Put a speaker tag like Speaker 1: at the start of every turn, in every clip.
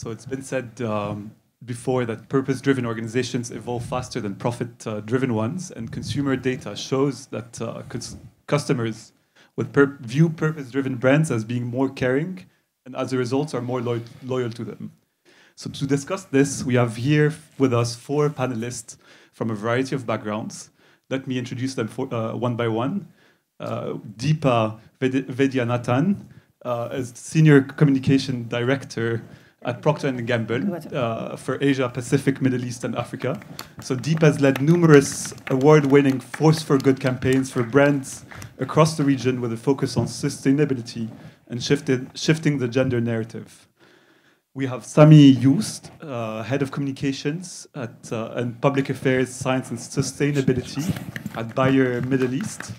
Speaker 1: So it's been said before that purpose-driven organizations evolve faster than profit-driven ones, and consumer data shows that customers view purpose-driven brands as being more caring, and as a result are more loyal to them. So to discuss this, we have here with us 4 panelists from a variety of backgrounds. Let me introduce them one by one. Deepa Vaidyanathan is Senior Communication Director at Procter & Gamble for Asia, Pacific, Middle East, and Africa. So Deepa has led numerous award-winning Force for Good campaigns for brands across the region with a focus on sustainability and shifting the gender narrative. We have Sami, Joost, Head of Communications and Public Affairs, Science and Sustainability at Bayer Middle East.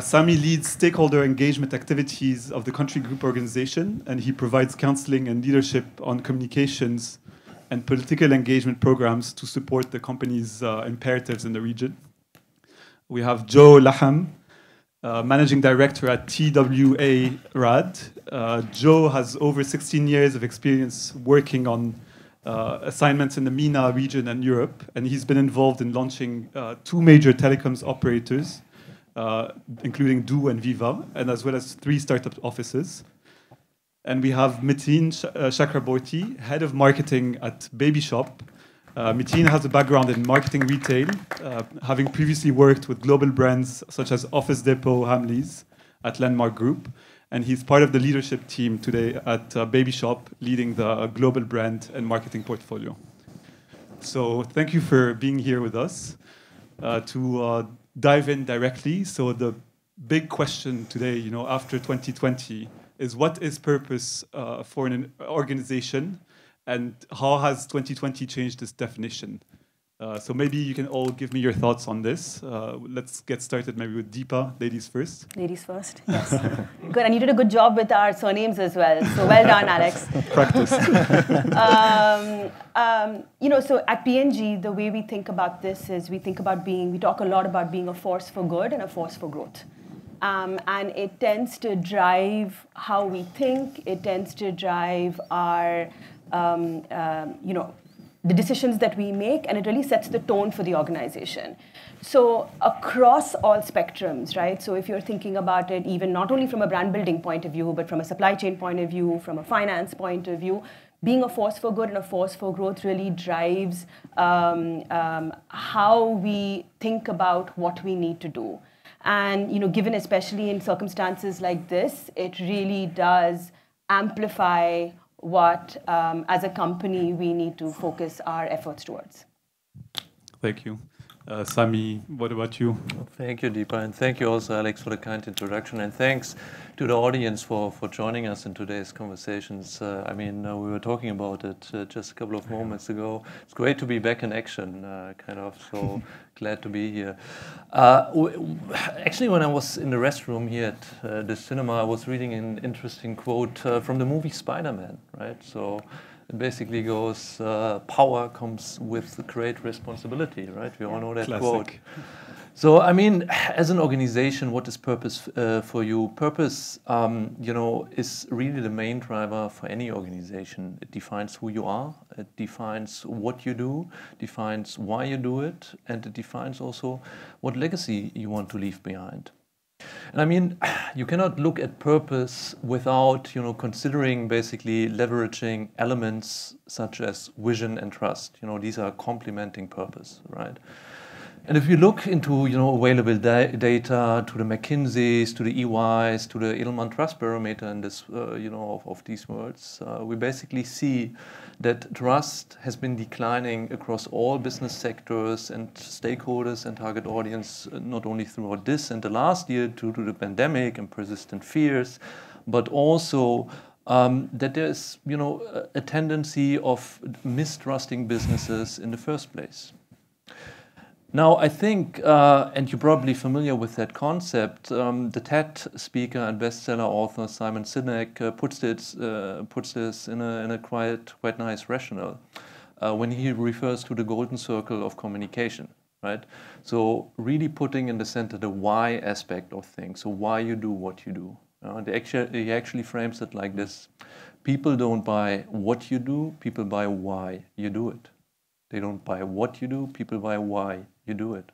Speaker 1: Sami leads stakeholder engagement activities of the country group organization, and he provides counseling and leadership on communications and political engagement programs to support the company's imperatives in the region. We have Joe Lahham, Managing Director at TBWA RAAD. Joe has over 16 years of experience working on assignments in the MENA region and Europe, and he's been involved in launching 2 major telecoms operators, including Do and Viva, and as well as 3 startup offices. And we have Metin Chakraborty, Head of Marketing at Babyshop. Metin has a background in marketing retail, having previously worked with global brands such as Office Depot, Hamleys at Landmark Group, and he's part of the leadership team today at Babyshop, leading the global brand and marketing portfolio. So thank you for being here with us. To dive in directly, so the big question today, after 2020, is what is purpose for an organization? And how has 2020 changed this definition? So maybe you can all give me your thoughts on this. Let's get started maybe with Deepa, ladies first.
Speaker 2: Ladies first, yes. Good, and you did a good job with our surnames as well. So well done, Alex.
Speaker 1: Practice.
Speaker 2: So at P&G, the way we think about this is we talk a lot about being a force for good and a force for growth. And it tends to drive how we think. It tends to drive our the decisions that we make, and it really sets the tone for the organization. So across all spectrums, right? So if you're thinking about it, even not only from a brand building point of view, but from a supply chain point of view, from a finance point of view, being a force for good and a force for growth really drives how we think about what we need to do. And given especially in circumstances like this, it really does amplify what, as a company, we need to focus our efforts towards.
Speaker 1: Thank you. Sami, what about you?
Speaker 3: Thank you, Deepa, and thank you also, Alex, for the kind introduction, and thanks to the audience for joining us in today's conversations. We were talking about it just a couple of moments ago. It's great to be back in action, so glad to be here. Actually, when I was in the restroom here at the cinema, I was reading an interesting quote from the movie Spider-Man, right? So it basically goes, power comes with great responsibility, right? We all know that quote. So, as an organization, what is purpose for you? Purpose, is really the main driver for any organization. It defines who you are, it defines what you do, defines why you do it, and it defines also what legacy you want to leave behind. And you cannot look at purpose without, considering basically leveraging elements such as vision and trust. These are complementing purpose, right? And if you look into, available data, to the McKinseys, to the EYs, to the Edelman Trust Barometer, and this, of these words, we basically see that trust has been declining across all business sectors and stakeholders and target audience, not only throughout this and the last year due to the pandemic and persistent fears, but also that there's, a tendency of mistrusting businesses in the first place. Now, I think, and you're probably familiar with that concept, the TED speaker and bestseller author Simon Sinek puts this in a quite nice rationale when he refers to the golden circle of communication, right? So really putting in the center the why aspect of things, so why you do what you do, And he actually frames it like this: people don't buy what you do, people buy why you do it. They don't buy what you do, people buy why you do it.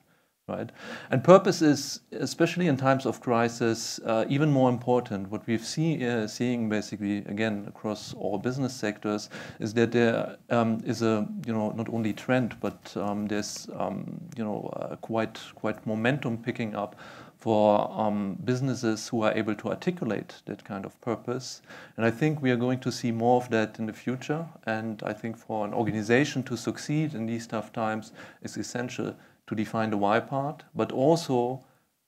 Speaker 3: Right? And purpose is, especially in times of crisis, even more important. What we've seeing basically, again, across all business sectors, is that there is a, not only trend, but there's, quite momentum picking up for businesses who are able to articulate that kind of purpose. And I think we are going to see more of that in the future. And I think for an organization to succeed in these tough times, it's essential to define the why part, but also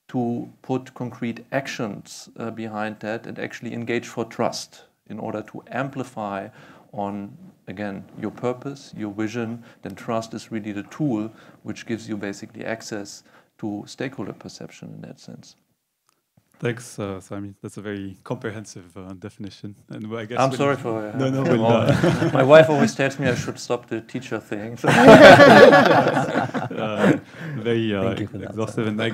Speaker 3: to put concrete actions behind that and actually engage for trust in order to amplify on, again, your purpose, your vision. Then trust is really the tool which gives you basically access to stakeholder perception in that sense.
Speaker 1: Thanks, Sami. That's a very comprehensive definition. And I guess
Speaker 3: I'm sorry for
Speaker 1: no.
Speaker 3: My wife always tells me I should stop the teacher thing.
Speaker 1: Very exhaustive, and I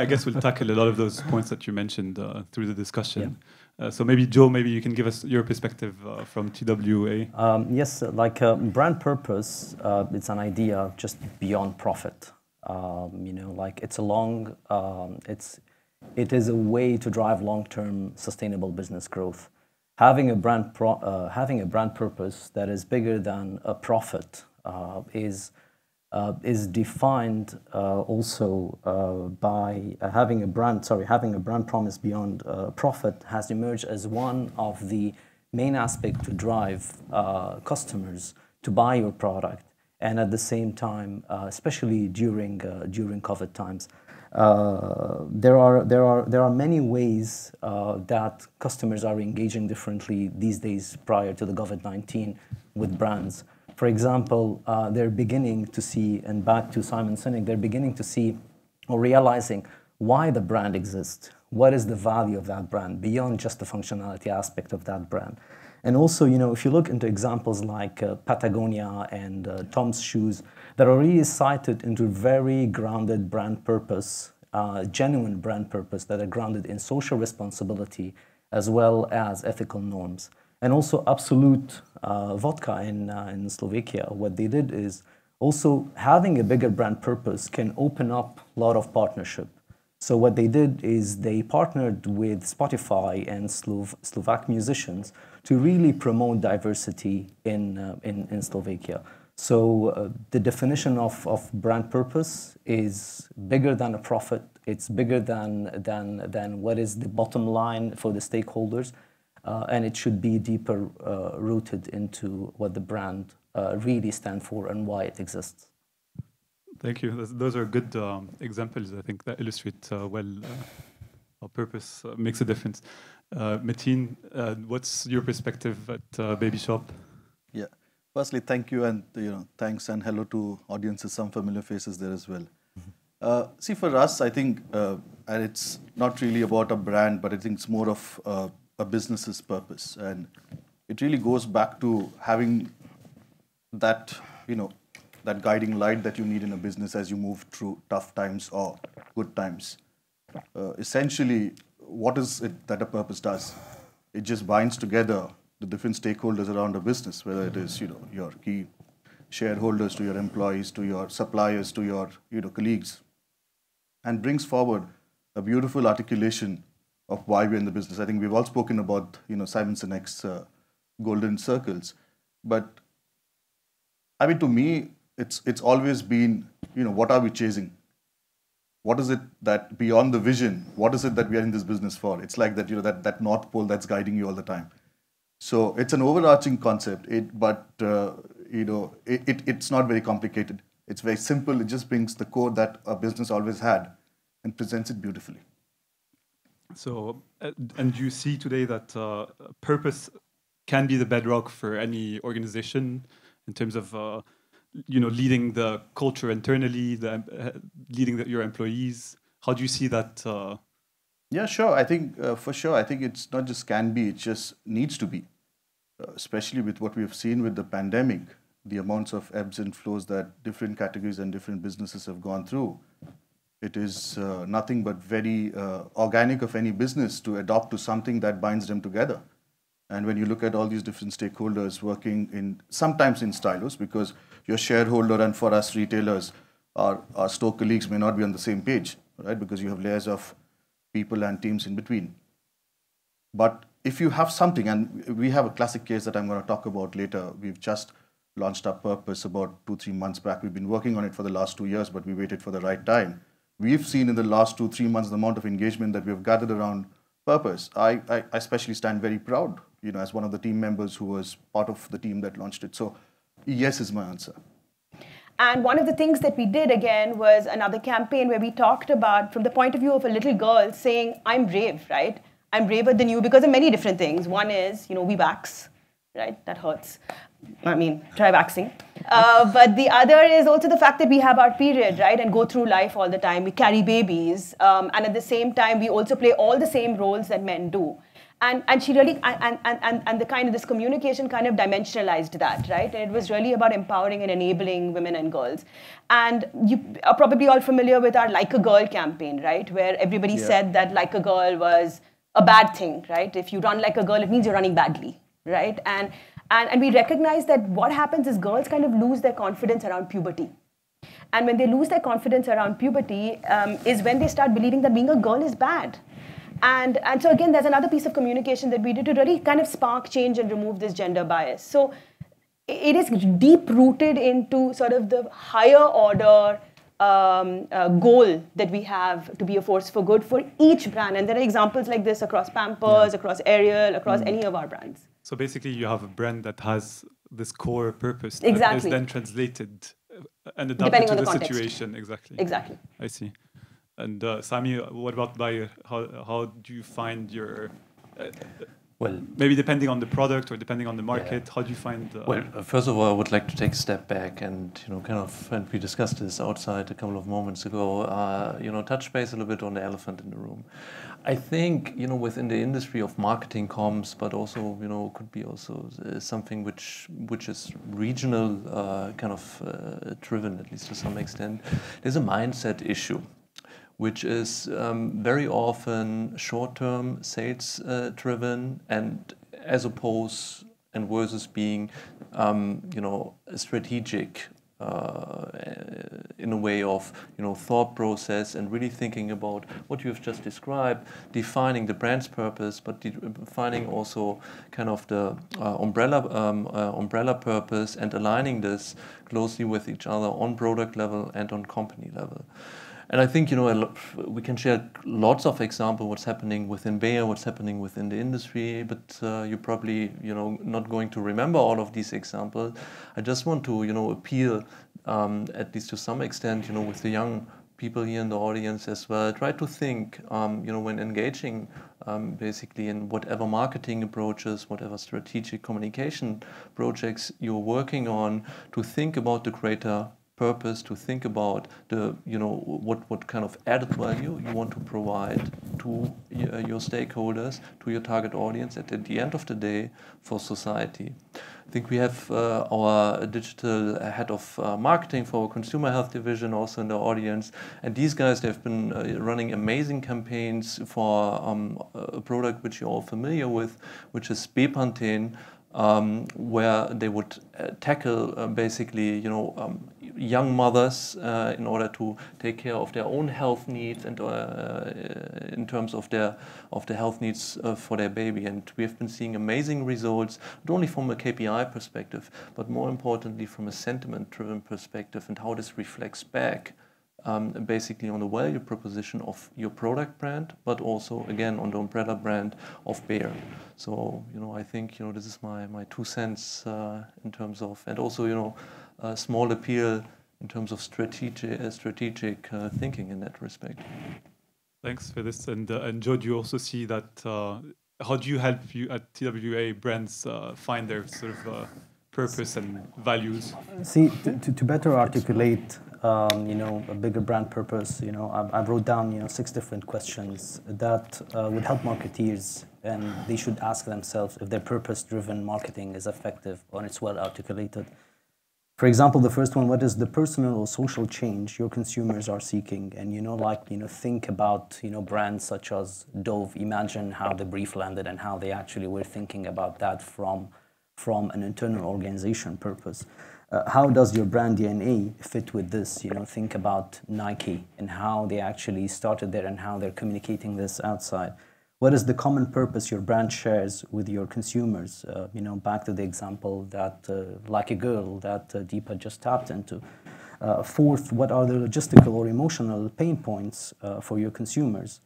Speaker 1: guess we'll tackle a lot of those points that you mentioned through the discussion. Yeah. So maybe Joe, maybe you can give us your perspective from TBWA.
Speaker 4: Yes, brand purpose. It's an idea just beyond profit. It's a long. It is a way to drive long-term sustainable business growth. Having a brand purpose that is bigger than a profit is defined also by having a brand promise beyond profit has emerged as one of the main aspects to drive customers to buy your product, and at the same time, especially during COVID times. There are many ways that customers are engaging differently these days prior to the COVID-19 with brands. For example, they're beginning to see, and back to Simon Sinek, they're beginning to see or realizing why the brand exists. What is the value of that brand beyond just the functionality aspect of that brand? And also, if you look into examples like Patagonia and Tom's Shoes, that are really cited into very grounded brand purpose, genuine brand purpose that are grounded in social responsibility as well as ethical norms. And also Absolute Vodka in Slovakia, what they did is also having a bigger brand purpose can open up a lot of partnership. So what they did is they partnered with Spotify and Slovak musicians to really promote diversity in Slovakia. So the definition of brand purpose is bigger than a profit. It's bigger than what is the bottom line for the stakeholders, and it should be deeper rooted into what the brand really stands for and why it exists.
Speaker 1: Thank you. Those are good examples, I think, that illustrate well how purpose makes a difference. Metin, what's your perspective at Babyshop?
Speaker 5: Yeah. Firstly, thank you, and thanks and hello to audiences. Some familiar faces there as well. See, for us, I think, and it's not really about a brand, but I think it's more of a business's purpose, and it really goes back to having that, that guiding light that you need in a business as you move through tough times or good times. Essentially, what is it that a purpose does? It just binds together the different stakeholders around a business, whether it is your key shareholders, to your employees, to your suppliers, to your colleagues, and brings forward a beautiful articulation of why we're in the business. I think we've all spoken about Simon Sinek's golden circles, but I mean, to me, it's always been what are we chasing? What is it that beyond the vision? What is it that we are in this business for? It's like that that North Pole that's guiding you all the time. So it's an overarching concept, but it's not very complicated. It's very simple. It just brings the core that a business always had and presents it beautifully.
Speaker 1: So, and you see today that purpose can be the bedrock for any organization in terms of leading the culture internally, leading your employees. How do you see that?
Speaker 5: Yeah, sure. I think for sure. I think it's not just can be; it just needs to be. Especially with what we have seen with the pandemic, the amounts of ebbs and flows that different categories and different businesses have gone through. It is nothing but very organic of any business to adopt to something that binds them together. And when you look at all these different stakeholders working sometimes in silos, because your shareholder and for us retailers, our store colleagues may not be on the same page, right? Because you have layers of people and teams in between. But if you have something, and we have a classic case that I'm going to talk about later. We've just launched our purpose about 2-3 months back. We've been working on it for the last 2 years, but we waited for the right time. We've seen in the last 2-3 months the amount of engagement that we've gathered around purpose. I especially stand very proud, as one of the team members who was part of the team that launched it. So yes is my answer.
Speaker 2: And one of the things that we did again was another campaign where we talked about, from the point of view of a little girl, saying, I'm brave, right? I'm braver than you because of many different things. One is, we wax, right? That hurts. I mean, try waxing. But the other is also the fact that we have our period, right? And go through life all the time. We carry babies. And at the same time, we also play all the same roles that men do. And she really, and the kind of this communication kind of dimensionalized that, right? And it was really about empowering and enabling women and girls. And you are probably all familiar with our Like a Girl campaign, right? Where everybody said that like a girl was a bad thing, right? If you run like a girl, it means you're running badly, right? And we recognize that what happens is girls kind of lose their confidence around puberty. And when they lose their confidence around puberty is when they start believing that being a girl is bad. And so again, there's another piece of communication that we did to really kind of spark change and remove this gender bias. So it is deep-rooted into sort of the higher order goal that we have to be a force for good for each brand. And there are examples like this across Pampers, across Ariel, across any of our brands.
Speaker 1: So basically you have a brand that has this core purpose that
Speaker 2: Exactly.
Speaker 1: is then translated and adapted to the
Speaker 2: context.
Speaker 1: situation. Exactly.
Speaker 2: Exactly.
Speaker 1: I see. And Sami, what about how do you find your...
Speaker 3: Well,
Speaker 1: maybe depending on the product or depending on the market, how do you find...
Speaker 3: Well, first of all, I would like to take a step back and, and we discussed this outside a couple of moments ago, touch base a little bit on the elephant in the room. I think, within the industry of marketing comms, but also, could be also something which is regional, driven, at least to some extent. There's a mindset issue, which is very often short-term sales driven, and as opposed and versus being, strategic in a way of, thought process and really thinking about what you've just described, defining the brand's purpose, but defining also kind of the umbrella purpose and aligning this closely with each other on product level and on company level. And I think, we can share lots of examples what's happening within Bayer, what's happening within the industry, but you're probably, not going to remember all of these examples. I just want to, appeal, at least to some extent, with the young people here in the audience as well. Try to think, when engaging basically in whatever marketing approaches, whatever strategic communication projects you're working on, to think about the greater purpose, to think about the, what kind of added value you want to provide to your stakeholders, to your target audience, at the end of the day, for society. I think we have our digital head of marketing for our consumer health division also in the audience, and these guys, they've been running amazing campaigns for a product which you're all familiar with, which is Bepanthen, where they would tackle basically, young mothers in order to take care of their own health needs and in terms of the health needs for their baby. And we have been seeing amazing results, not only from a KPI perspective, but more importantly from a sentiment-driven perspective, and how this reflects back basically on the value proposition of your product brand, but also again on the umbrella brand of Bayer. So I think this is my 2 cents in terms of, and also a small appeal in terms of strategic thinking in that respect.
Speaker 1: Thanks for this. And Joe, do you also see that? How do you help you at TBWA brands find their sort of purpose and values?
Speaker 4: See, to better articulate, a bigger brand purpose, I wrote down, 6 different questions that would help marketeers, and they should ask themselves if their purpose-driven marketing is effective or it's well articulated. For example, the first one, what is the personal or social change your consumers are seeking? And, think about, brands such as Dove. Imagine how the brief landed and how they actually were thinking about that from an internal organization purpose. How does your brand DNA fit with this? Think about Nike and how they actually started there and how they're communicating this outside. What is the common purpose your brand shares with your consumers? Back to the example that, like a girl, that Deepa just tapped into. Fourth, what are the logistical or emotional pain points for your consumers?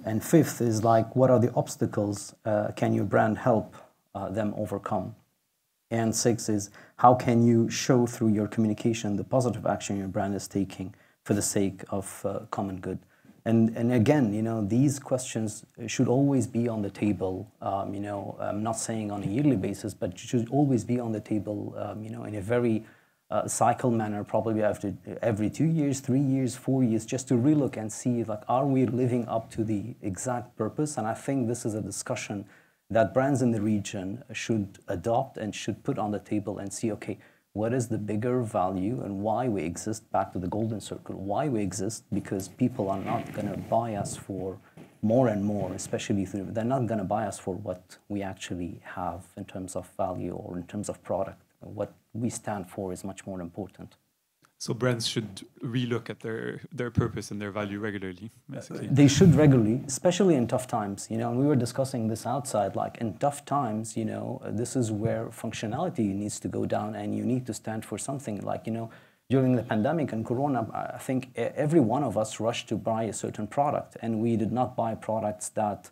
Speaker 4: And fifth is like, what are the obstacles can your brand help them overcome? And six is, how can you show through your communication the positive action your brand is taking for the sake of common good? And again, these questions should always be on the table. I'm not saying on a yearly basis, but should always be on the table. In a very cycle manner, probably after every 2 years, 3 years, 4 years, just to relook and see, like, are we living up to the exact purpose? And I think this is a discussion that brands in the region should adopt and should put on the table and see, okay, what is the bigger value and why we exist? Back to the golden circle, why we exist, because people are not going to buy us for more and more, especially they're not going to buy us for what we actually have in terms of value or in terms of product. What we stand for is much more important.
Speaker 1: So brands should relook at their purpose and their value regularly, basically.
Speaker 4: They should regularly, especially in tough times. And we were discussing this outside, like in tough times, this is where functionality needs to go down and you need to stand for something. Like, during the pandemic and Corona, I think every one of us rushed to buy a certain product, and we did not buy products that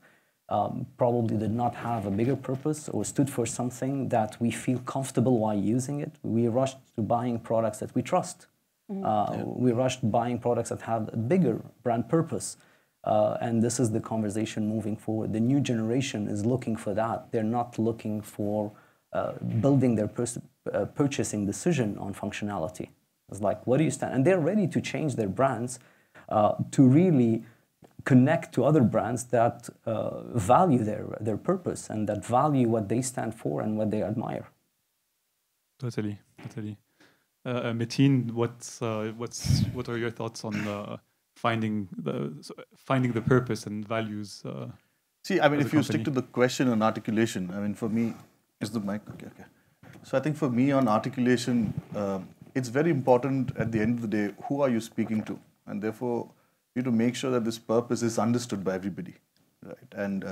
Speaker 4: probably did not have a bigger purpose or stood for something that we feel comfortable while using it. We rushed to buying products that we trust. We rushed buying products that have a bigger brand purpose. And this is the conversation moving forward. The new generation is looking for that. They're not looking for building their purchasing decision on functionality. It's like, what do you stand? And they're ready to change their brands to really connect to other brands that value their purpose and that value what they stand for and what they admire.
Speaker 1: Totally. Metin, what are your thoughts on finding the purpose and values?
Speaker 5: See, I mean, if you stick to the question on articulation, I mean, for me, is the mic okay? So I think for me on articulation, it's very important at the end of the day, who are you speaking to? And therefore, you have to make sure that this purpose is understood by everybody, right? And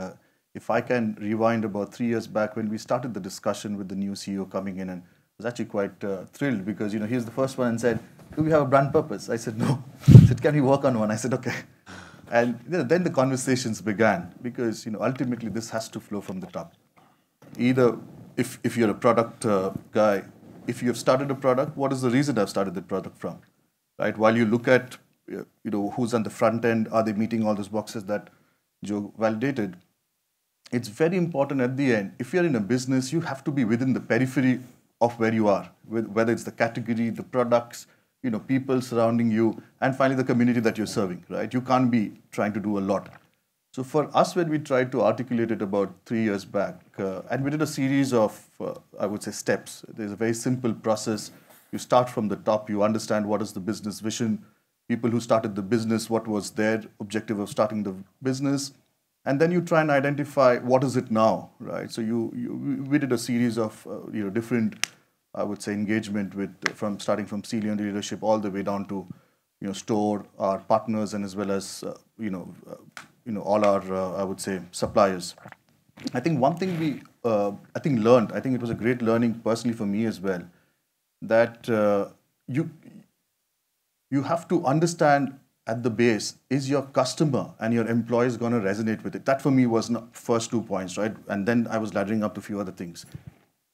Speaker 5: if I can rewind about 3 years back when we started the discussion with the new CEO coming in, and I was actually quite thrilled because, he was the first one and said, do we have a brand purpose? I said, no. He said, can we work on one? I said, okay. And then the conversations began because, ultimately this has to flow from the top. Either if you're a product guy, if you have started a product, what is the reason I've started the product from, right? While you look at, who's on the front end, are they meeting all those boxes that Joe validated? It's very important at the end. If you're in a business, you have to be within the periphery of where you are, whether it's the category, the products, people surrounding you, and finally the community that you're serving, right? You can't be trying to do a lot. So for us, when we tried to articulate it about 3 years back, and we did a series of, I would say, steps. There's a very simple process. You start from the top, you understand what is the business vision, people who started the business, what was their objective of starting the business, and then you try and identify what is it now, right? So we did a series of different, I would say, engagement with starting from senior leadership all the way down to store, our partners, and as well as all our I would say suppliers. I think one thing we learned. I think it was a great learning personally for me as well, that you have to understand at the base, is your customer and your employees going to resonate with it? That for me was first 2 points, right? And then I was laddering up to a few other things.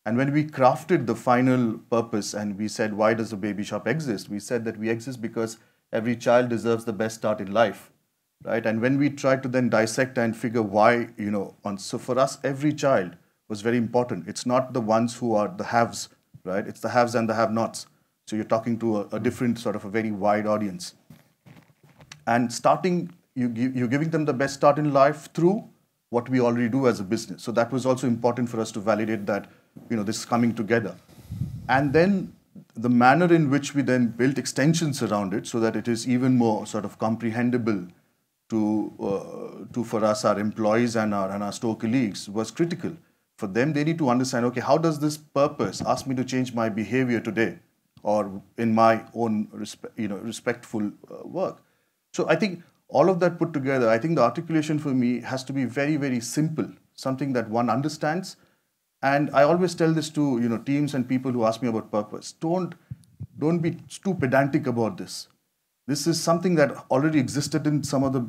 Speaker 5: And when we crafted the final purpose and we said, why does the Babyshop exist? We said that we exist because every child deserves the best start in life, right? And when we tried to then dissect and figure why, so for us, every child was very important. It's not the ones who are the haves, right? It's the haves and the have-nots. So you're talking to a different sort of a very wide audience. And you're giving them the best start in life through what we already do as a business. So that was also important for us to validate that, this is coming together. And then the manner in which we then built extensions around it so that it is even more sort of comprehensible to for us, our employees and our store colleagues was critical. For them, they need to understand, okay, how does this purpose ask me to change my behavior today or in my own respectful work? So I think all of that put together, I think the articulation for me has to be very, very simple, something that one understands. And I always tell this to teams and people who ask me about purpose. Don't be too pedantic about this. This is something that already existed in some of the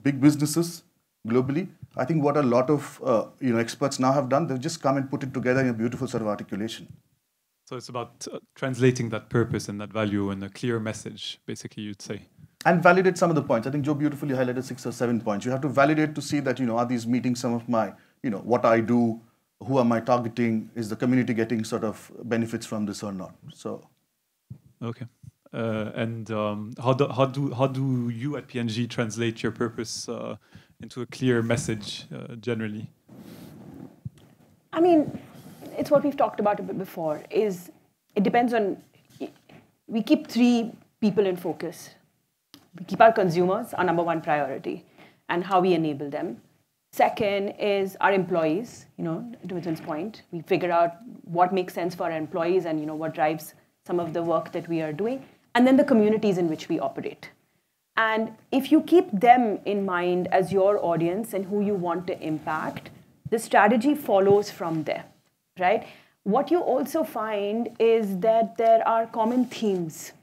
Speaker 5: big businesses globally. I think what a lot of experts now have done, they've just come and put it together in a beautiful sort of articulation.
Speaker 1: So it's about translating that purpose and that value in a clear message, basically, you'd say.
Speaker 5: And validate some of the points. I think Joe beautifully highlighted 6 or 7 points. You have to validate to see that, are these meeting some of my, what I do, who am I targeting, is the community getting sort of benefits from this or not? So.
Speaker 1: Okay. And how do you at P&G translate your purpose into a clear message generally?
Speaker 2: I mean, it's what we've talked about a bit before. It depends on, we keep 3 people in focus. We keep our consumers our number 1 priority and how we enable them. Second is our employees, to Mithun's point. We figure out what makes sense for our employees and what drives some of the work that we are doing. And then the communities in which we operate. And if you keep them in mind as your audience and who you want to impact, the strategy follows from there, right? What you also find is that there are common themes.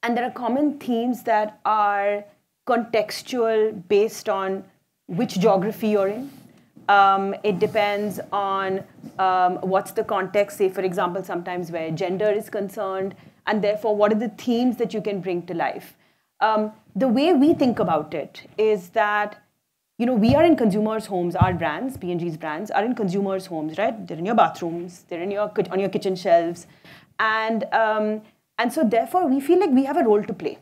Speaker 2: And there are common themes that are contextual based on which geography you're in. It depends on what's the context, say, for example, sometimes where gender is concerned, and therefore, what are the themes that you can bring to life? The way we think about it is that, we are in consumers' homes. Our brands, P&G's brands, are in consumers' homes, right? They're in your bathrooms. They're on your kitchen shelves. And so, therefore, we feel like we have a role to play.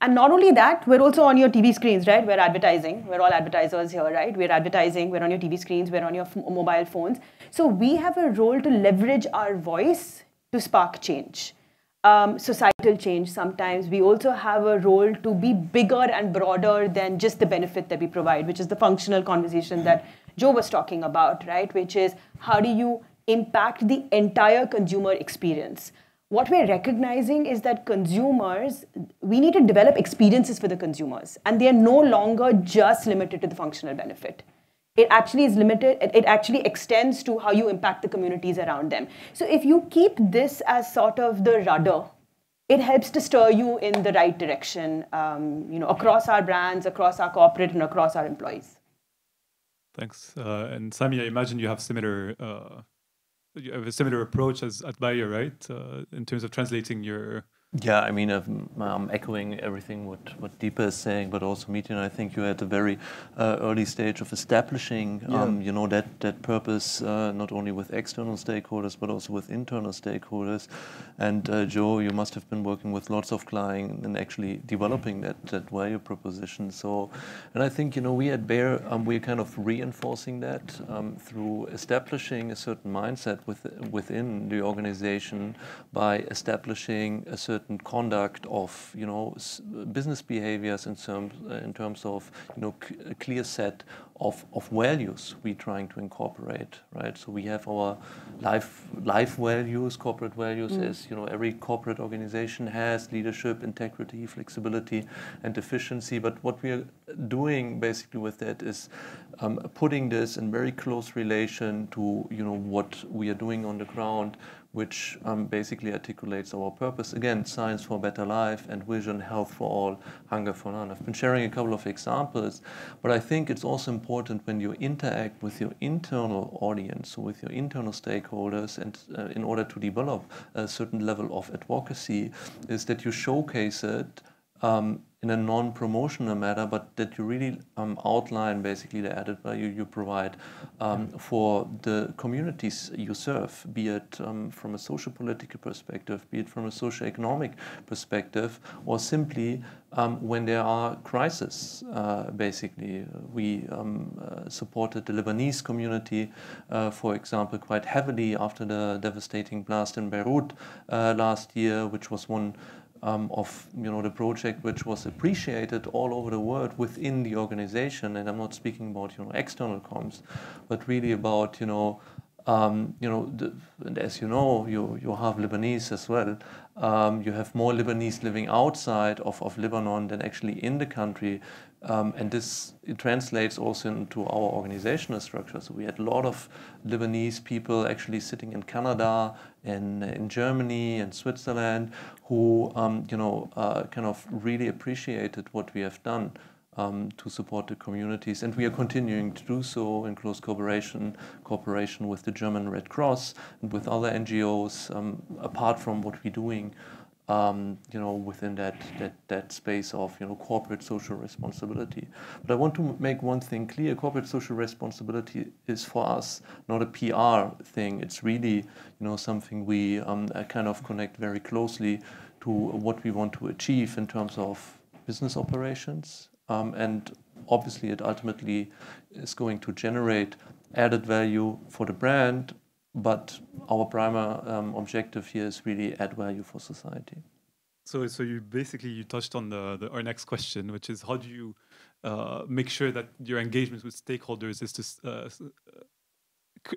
Speaker 2: And not only that, we're also on your TV screens, right? We're advertising. We're all advertisers here, right? We're advertising. We're on your TV screens. We're on your mobile phones. So we have a role to leverage our voice to spark change. Societal change sometimes. We also have a role to be bigger and broader than just the benefit that we provide, which is the functional conversation that Joe was talking about, right? Which is, how do you impact the entire consumer experience? What we're recognizing is that consumers, we need to develop experiences for the consumers, and they are no longer just limited to the functional benefit. It actually is limited, it actually extends to how you impact the communities around them. So if you keep this as sort of the rudder, it helps to stir you in the right direction, across our brands, across our corporate, and across our employees.
Speaker 1: Thanks. And Sami, I imagine you have a similar approach as at Bayer, right? In terms of translating your...
Speaker 3: Yeah, I mean, I'm echoing everything what Deepa is saying, but also Metin, I think you're at a very early stage of establishing, that purpose, not only with external stakeholders, but also with internal stakeholders. And Joe, you must have been working with lots of clients and actually developing that value proposition. So, and I think, we at Bayer, we're kind of reinforcing that through establishing a certain mindset within the organization by establishing a certain conduct of business behaviors in terms of a clear set of values we're trying to incorporate, right? So we have our life values, corporate values, as every corporate organization has: leadership, integrity, flexibility, and efficiency. But what we are doing basically with that is putting this in very close relation to what we are doing on the ground, which basically articulates our purpose. Again, science for a better life and vision, health for all, hunger for none. I've been sharing a couple of examples, but I think it's also important when you interact with your internal audience, so with your internal stakeholders, and in order to develop a certain level of advocacy, is that you showcase it in a non-promotional manner, but that you really outline basically the added value you provide for the communities you serve, be it from a social political perspective, be it from a socio-economic perspective, or simply when there are crises. Basically, we supported the Lebanese community, for example, quite heavily after the devastating blast in Beirut last year, which was one of the project which was appreciated all over the world within the organization. And I'm not speaking about external comms, but really about and as you know, you have Lebanese as well. You have more Lebanese living outside of Lebanon than actually in the country. And this translates also into our organizational structure. So we had a lot of Lebanese people actually sitting in Canada, in Germany and Switzerland, who kind of really appreciated what we have done to support the communities, and we are continuing to do so in close cooperation with the German Red Cross and with other NGOs. Apart from what we're doing, within that space of corporate social responsibility. But I want to make one thing clear: corporate social responsibility is for us not a PR thing. It's really something we kind of connect very closely to what we want to achieve in terms of business operations. And obviously, it ultimately is going to generate added value for the brand, but our primary objective here is really add value for society.
Speaker 1: So you touched on our next question, which is how do you make sure that your engagement with stakeholders is to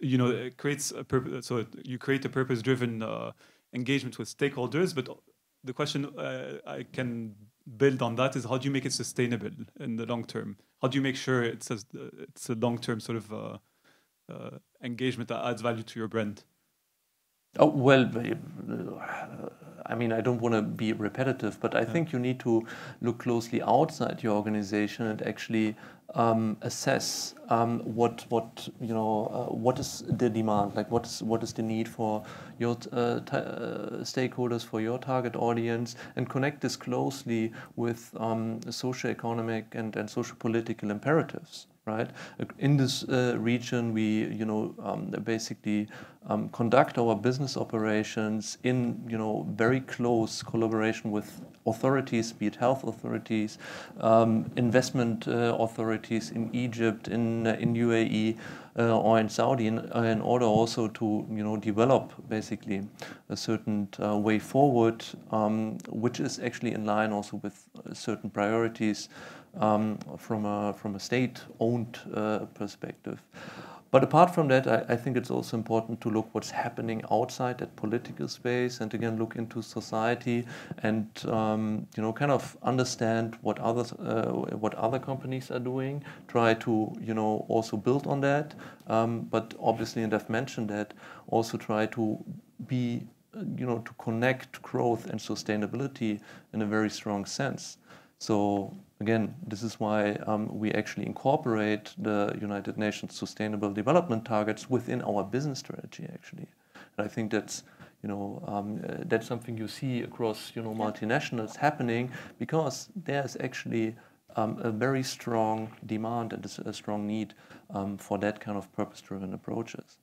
Speaker 1: it creates a purpose. So you create a purpose-driven engagement with stakeholders, but the question I can build on that is how do you make it sustainable in the long term? How do you make sure it's a long-term sort of engagement that adds value to your brand?
Speaker 3: Oh, well, I mean, I don't want to be repetitive, but I think you need to look closely outside your organization and actually assess what is the demand, like what is the need for your stakeholders, for your target audience, and connect this closely with socio-economic and social-political imperatives. Right. In this region, we basically conduct our business operations in very close collaboration with authorities, be it health authorities, investment authorities in Egypt, in UAE, or in Saudi, in order also to develop basically a certain way forward, which is actually in line also with certain priorities from a state-owned perspective. But apart from that, I think it's also important to look what's happening outside that political space, and again look into society and kind of understand what other companies are doing. Try to also build on that. But obviously, and I've mentioned that, also try to be to connect growth and sustainability in a very strong sense. So again, this is why we actually incorporate the United Nations Sustainable Development Targets within our business strategy, actually. And I think that's that's something you see across multinationals happening, because there's actually a very strong demand and a strong need for that kind of purpose-driven approaches.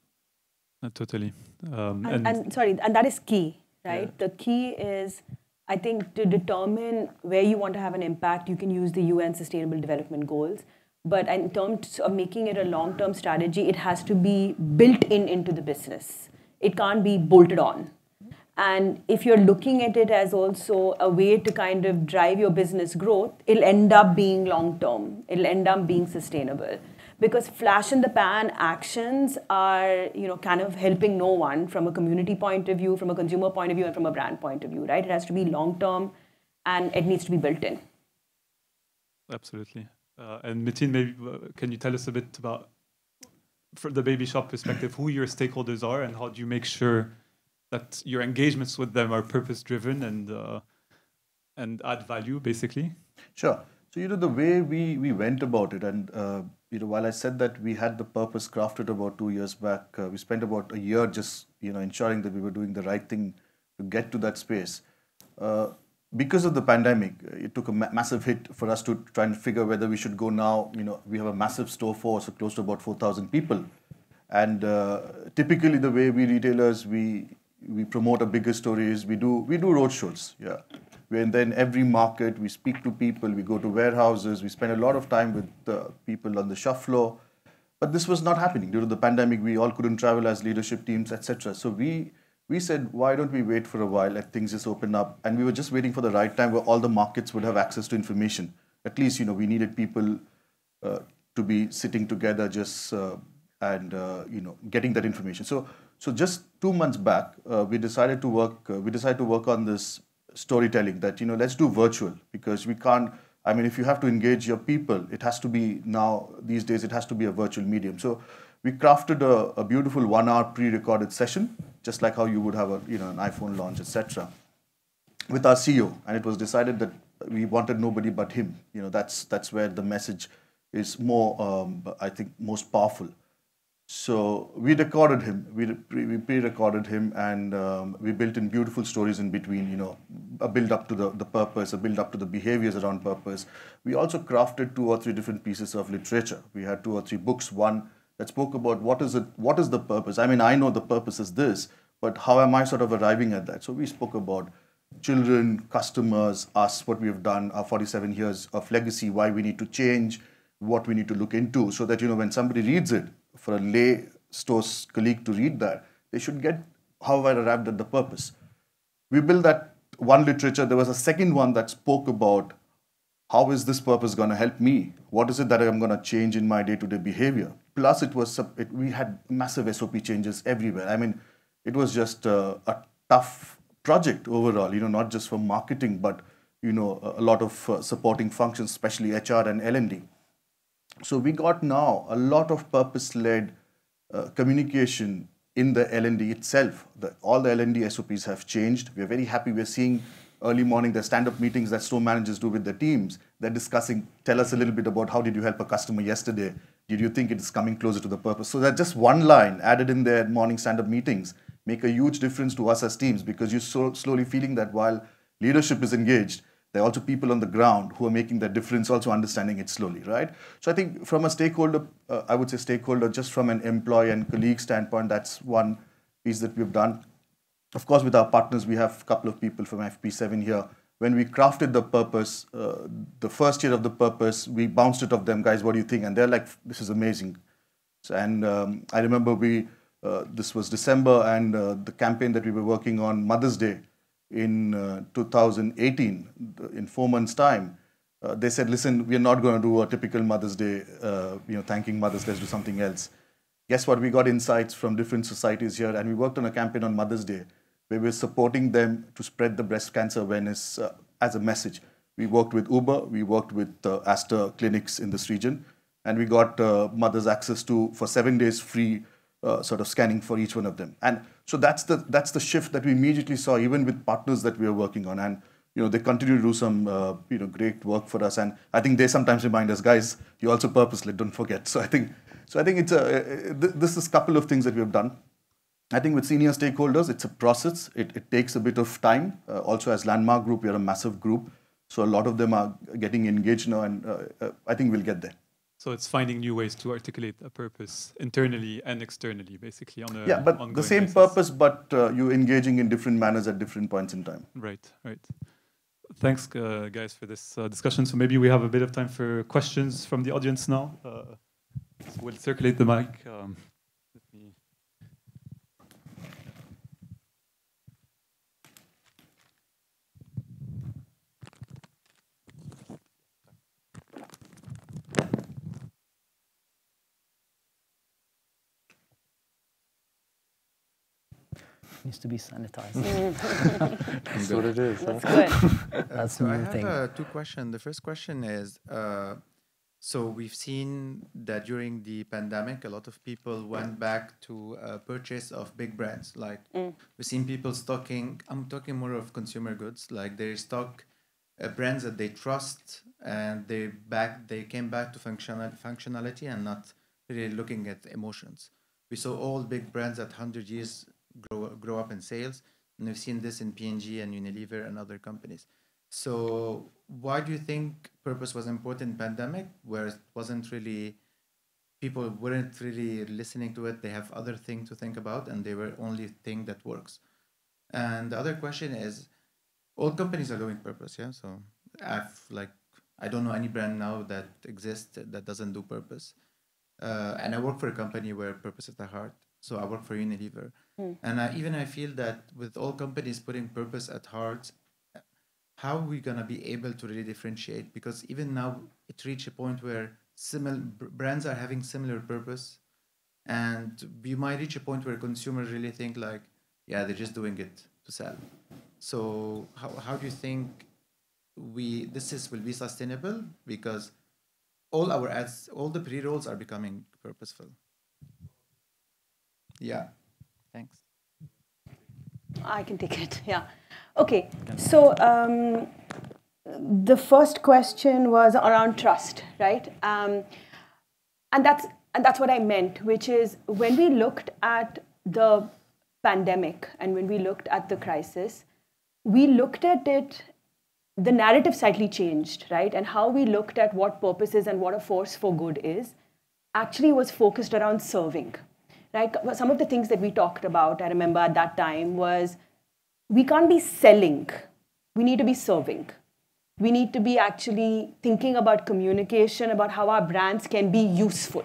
Speaker 1: Totally.
Speaker 2: And that is key, right? Yeah. The key is, I think, to determine where you want to have an impact, you can use the UN Sustainable Development Goals. But in terms of making it a long-term strategy, it has to be built into the business. It can't be bolted on. And if you're looking at it as also a way to kind of drive your business growth, it'll end up being long-term. It'll end up being sustainable. Because flash-in-the-pan actions are, kind of helping no one from a community point of view, from a consumer point of view, and from a brand point of view, right? It has to be long-term, and it needs to be built in.
Speaker 1: Absolutely. And Metin, maybe can you tell us a bit about, from the Babyshop perspective, who your stakeholders are, and how do you make sure that your engagements with them are purpose-driven and add value, basically?
Speaker 5: Sure. So, the way we went about it, and while I said that we had the purpose crafted about 2 years back, we spent about a year just ensuring that we were doing the right thing to get to that space. because of the pandemic, it took a massive hit for us to try and figure whether we should go now. We have a massive store force, so close to about 4,000 people. And typically the way we retailers, we promote a bigger story is we do road shows. Yeah. And then every market, we speak to people, we go to warehouses, we spend a lot of time with people on the shop floor. But this was not happening. Due to the pandemic, we all couldn't travel as leadership teams, etc. So we said, why don't we wait for a while, let things just open up? And we were just waiting for the right time where all the markets would have access to information. At least, we needed people to be sitting together just and getting that information. So just 2 months back, we decided to work on this storytelling that, let's do virtual, because we can't, if you have to engage your people, it has to be now, these days, it has to be a virtual medium. So we crafted a beautiful 1 hour pre-recorded session, just like how you would have an iPhone launch, etc., with our CEO. And it was decided that we wanted nobody but him. That's where the message is more, I think, most powerful. So we recorded him, we pre-recorded him, and we built in beautiful stories in between, a build up to the purpose, a build up to the behaviors around purpose. We also crafted 2 or 3 different pieces of literature. We had 2 or 3 books, one that spoke about what is the purpose. I know the purpose is this, but how am I sort of arriving at that? So we spoke about children, customers, us, what we have done, our 47 years of legacy, why we need to change, what we need to look into, so that, when somebody reads it, for a lay stores colleague to read that, they should get how I arrived at the purpose. We built that one literature. There was a second one that spoke about how is this purpose going to help me? What is it that I'm going to change in my day-to-day behavior? Plus, we had massive SOP changes everywhere. It was just a tough project overall, not just for marketing, but, a lot of supporting functions, especially HR and L&D. So we got now a lot of purpose-led communication in the L&D itself. All the L&D SOPs have changed. We're very happy. We're seeing early morning, the stand-up meetings that store managers do with their teams. They're discussing, tell us a little bit about how did you help a customer yesterday? Did you think it is coming closer to the purpose? So that just one line added in their morning stand-up meetings make a huge difference to us as teams, because you're so slowly feeling that while leadership is engaged, there are also people on the ground who are making that difference, also understanding it slowly, right? So I think from a stakeholder, I would say stakeholder, just from an employee and colleague standpoint, that's one piece that we've done. Of course, with our partners, we have a couple of people from FP7 here. When we crafted the purpose, the first year of the purpose, we bounced it off them, guys, what do you think? And they're like, this is amazing. So, and I remember this was December, and the campaign that we were working on, Mother's Day, in 2018, in 4 months' time, they said, listen, we're not going to do a typical Mother's Day, thanking mothers, let's do something else. Guess what? We got insights from different societies here, and we worked on a campaign on Mother's Day where we're supporting them to spread the breast cancer awareness as a message. We worked with Uber, we worked with Aster clinics in this region, and we got mothers access to, for 7 days, free sort of scanning for each one of them. And so that's the shift that we immediately saw, even with partners that we are working on. And they continue to do some great work for us. And I think they sometimes remind us, guys, you're also purpose-led, don't forget. So I think it's this is a couple of things that we have done. I think with senior stakeholders, it's a process. It takes a bit of time. Also, as Landmark Group, we are a massive group. So a lot of them are getting engaged now, and I think we'll get there.
Speaker 1: So it's finding new ways to articulate a purpose internally and externally, basically, on a
Speaker 5: but the same
Speaker 1: basis.
Speaker 5: Purpose, but you engaging in different manners at different points in time.
Speaker 1: Right. Thanks, guys, for this discussion. So maybe we have a bit of time for questions from the audience now. So we'll circulate the mic. Let me...
Speaker 4: Needs to be sanitized.
Speaker 3: That's what it is.
Speaker 2: That's good.
Speaker 4: That's
Speaker 6: So
Speaker 4: the
Speaker 6: I
Speaker 4: new thing.
Speaker 6: have 2 questions. The first question is, so we've seen that during the pandemic, a lot of people went back to purchase of big brands. Like we've seen people stocking, I'm talking more of consumer goods, like they stock brands that they trust, and they came back to functionality and not really looking at emotions. We saw all big brands at 100 years grow up in sales, and we've seen this in P&G and Unilever and other companies. So why do you think purpose was important in pandemic, where it wasn't really, people weren't really listening to it, they have other things to think about, and they were only thing that works? And the other question is, all companies are doing purpose, yeah? So I don't know any brand now that exists that doesn't do purpose. And I work for a company where purpose is the heart. So I work for Unilever. And I feel that with all companies putting purpose at heart, how are we going to be able to really differentiate? Because even now, it reached a point where similar brands are having similar purpose. And we might reach a point where consumers really think like, yeah, they're just doing it to sell. So how do you think this will be sustainable? Because all our ads, all the pre-rolls are becoming purposeful. Yeah, thanks.
Speaker 2: I can take it, yeah. Okay, so the first question was around trust, right? And that's what I meant, which is when we looked at the pandemic and when we looked at the crisis, we looked at it, the narrative slightly changed, right? And how we looked at what purpose is and what a force for good is actually was focused around serving, right? Some of the things that we talked about, I remember at that time, was we can't be selling. We need to be serving. We need to be actually thinking about communication, about how our brands can be useful.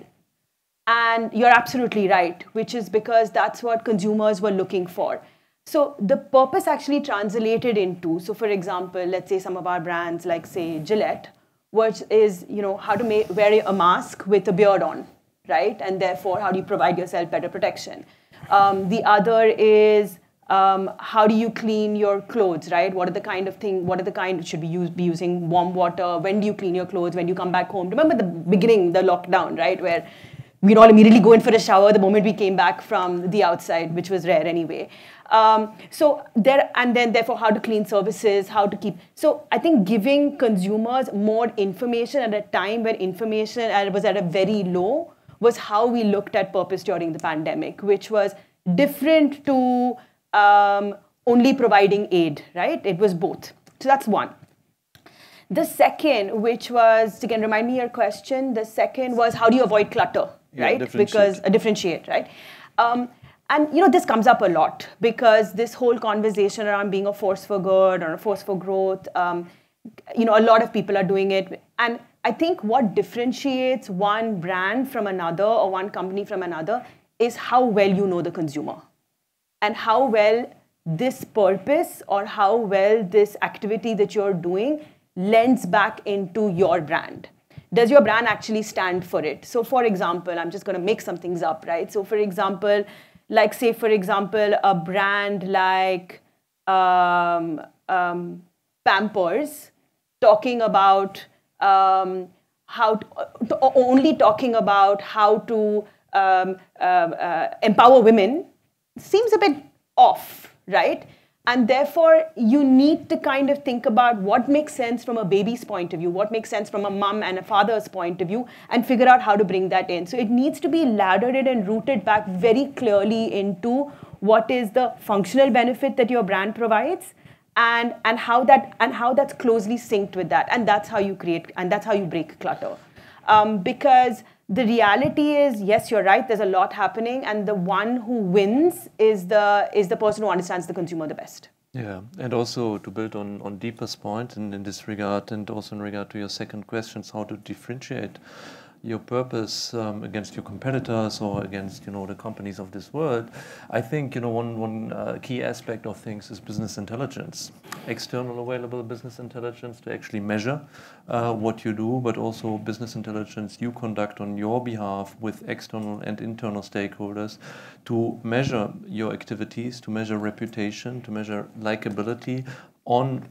Speaker 2: And you're absolutely right, which is because that's what consumers were looking for. So the purpose actually translated into, so for example, let's say some of our brands like say Gillette, which is, how to wear a mask with a beard on, right? And therefore, how do you provide yourself better protection? The other is how do you clean your clothes, right? What are the kind of should be using warm water? When do you clean your clothes? When you come back home? Remember the beginning, the lockdown, right? Where we'd all immediately go in for a shower the moment we came back from the outside, which was rare anyway. Therefore, how to clean services, how to keep. So I think giving consumers more information at a time when information was at a very low was how we looked at purpose during the pandemic, which was different to only providing aid, right? It was both. So that's one. The second, which was, again, remind me your question. The second was, how do you avoid clutter, right? Differentiate, right? And this comes up a lot because this whole conversation around being a force for good or a force for growth, a lot of people are doing it. And I think what differentiates one brand from another or one company from another is how well you know the consumer and how well this purpose or how well this activity that you're doing lends back into your brand. Does your brand actually stand for it? So for example, I'm just going to make some things up, right? So for example, a brand like Pampers talking about how to empower women seems a bit off, right? And therefore, you need to kind of think about what makes sense from a baby's point of view, what makes sense from a mom and a father's point of view, and figure out how to bring that in. So it needs to be laddered and rooted back very clearly into what is the functional benefit that your brand provides, and how that's closely synced with that. And that's how you create, and that's how you break clutter. Because the reality is, yes, you're right, there's a lot happening, and the one who wins is the person who understands the consumer the best.
Speaker 3: Yeah, and also to build on Deepa's point in this regard, and also in regard to your second question, how to differentiate your purpose against your competitors or against the companies of this world. I think one key aspect of things is business intelligence, external available business intelligence to actually measure what you do, but also business intelligence you conduct on your behalf with external and internal stakeholders to measure your activities, to measure reputation, to measure likability on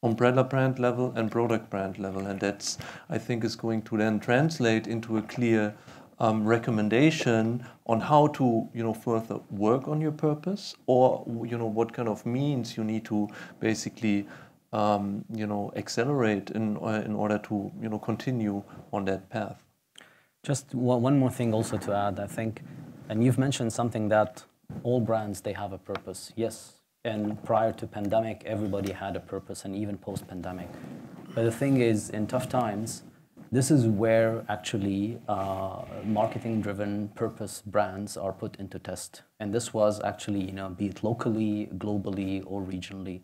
Speaker 3: umbrella brand level and product brand level, and that's, I think, is going to then translate into a clear recommendation on how to further work on your purpose, or what kind of means you need to basically accelerate in order to continue on that path.
Speaker 4: Just one more thing also to add, I think, and you've mentioned something that all brands, they have a purpose. Yes, And prior to pandemic, everybody had a purpose, and even post-pandemic. But the thing is, in tough times, this is where actually marketing-driven purpose brands are put into test. And this was actually, be it locally, globally, or regionally.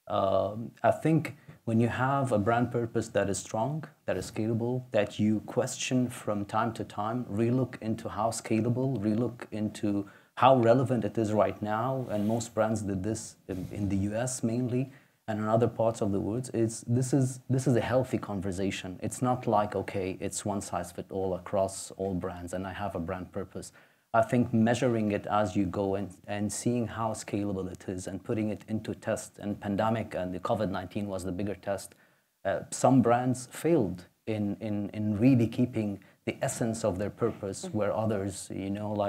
Speaker 4: I think when you have a brand purpose that is strong, that is scalable, that you question from time to time, relook into how scalable, relook into how relevant it is right now, and most brands did this in the US mainly, and in other parts of the world, this is a healthy conversation. It's not like, okay, it's one size fits all across all brands and I have a brand purpose. I think measuring it as you go and seeing how scalable it is and putting it into test, and pandemic and the COVID-19 was the bigger test. Some brands failed in really keeping the essence of their purpose, where others,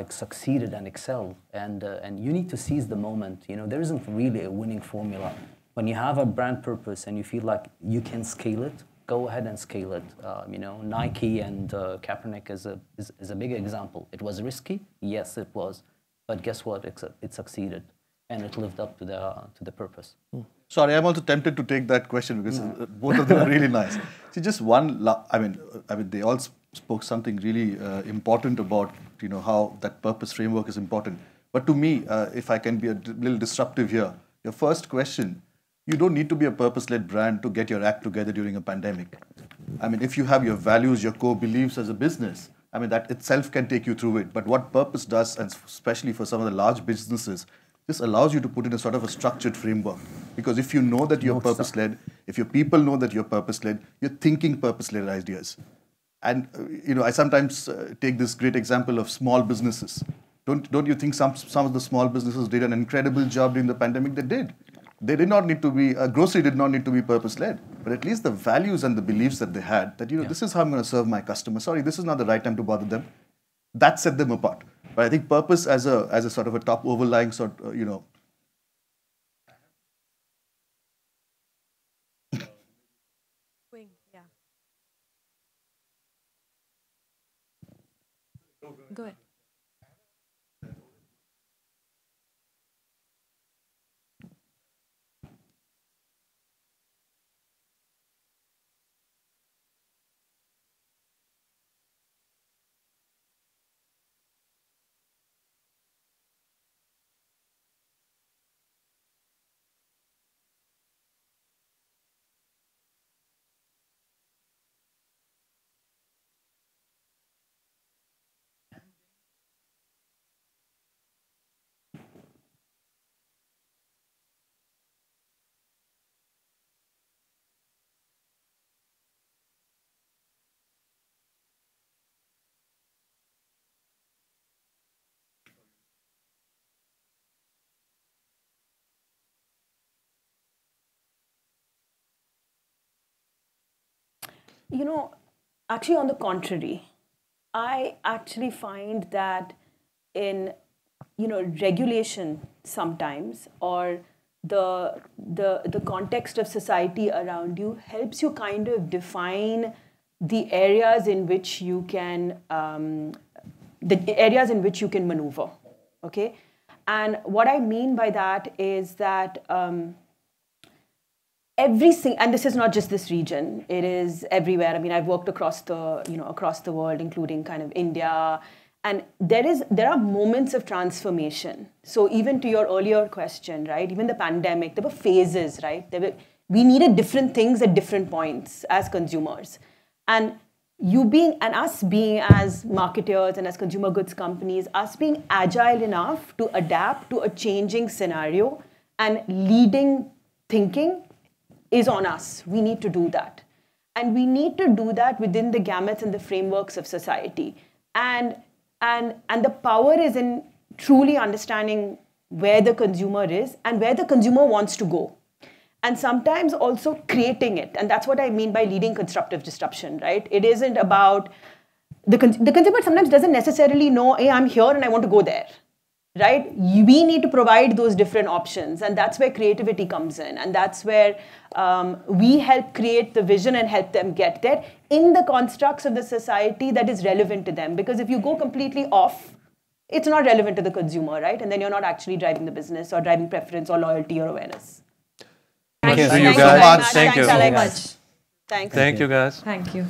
Speaker 4: succeeded and excelled. And you need to seize the moment. There isn't really a winning formula. When you have a brand purpose and you feel like you can scale it, go ahead and scale it. Nike and Kaepernick is a big example. It was risky, yes, it was, but guess what? It succeeded, and it lived up to the purpose.
Speaker 5: Sorry, I'm also tempted to take that question because both of them are really nice. See, just one. I mean, they all spoke something really important about how that purpose framework is important. But to me, if I can be a little disruptive here, your first question. You don't need to be a purpose-led brand to get your act together during a pandemic. I mean, if you have your values, your core beliefs as a business, I mean, that itself can take you through it. But what purpose does, and especially for some of the large businesses, this allows you to put in a sort of a structured framework. Because if you know that you're purpose-led, if your people know that you're purpose-led, you're thinking purpose-led ideas. And, I sometimes take this great example of small businesses. Don't you think some of the small businesses did an incredible job during the pandemic? They did. They did not need to be, a grocery did not need to be purpose-led, but at least the values and the beliefs that they had, that, this is how I'm going to serve my customer. Sorry, this is not the right time to bother them. That set them apart. But I think purpose as a sort of a top overlying sort,
Speaker 7: Yeah. Go ahead.
Speaker 2: Actually, on the contrary, I actually find that in, regulation sometimes, or the context of society around you helps you kind of define the areas in which you can, maneuver, okay? And what I mean by that is that and this is not just this region, it is everywhere. I mean, I've worked across the world, including kind of India, and there are moments of transformation. So even to your earlier question, right, even the pandemic, there were phases, right? We needed different things at different points as consumers. And us being as marketers and as consumer goods companies, us being agile enough to adapt to a changing scenario and leading thinking is on us. We need to do that. And we need to do that within the gamuts and the frameworks of society. And the power is in truly understanding where the consumer is and where the consumer wants to go. And sometimes also creating it. And that's what I mean by leading constructive disruption, right? It isn't about, the consumer sometimes doesn't necessarily know, hey, I'm here and I want to go there. Right? We need to provide those different options, and that's where creativity comes in, and that's where we help create the vision and help them get there in the constructs of the society that is relevant to them. Because if you go completely off, it's not relevant to the consumer, right? And then you're not actually driving the business or driving preference or loyalty or awareness.
Speaker 3: Thank you
Speaker 2: Thank you
Speaker 3: guys.
Speaker 2: very much.
Speaker 3: Thank you.
Speaker 2: Thanks so much. Thanks.
Speaker 3: Thank you guys.
Speaker 7: Thank you.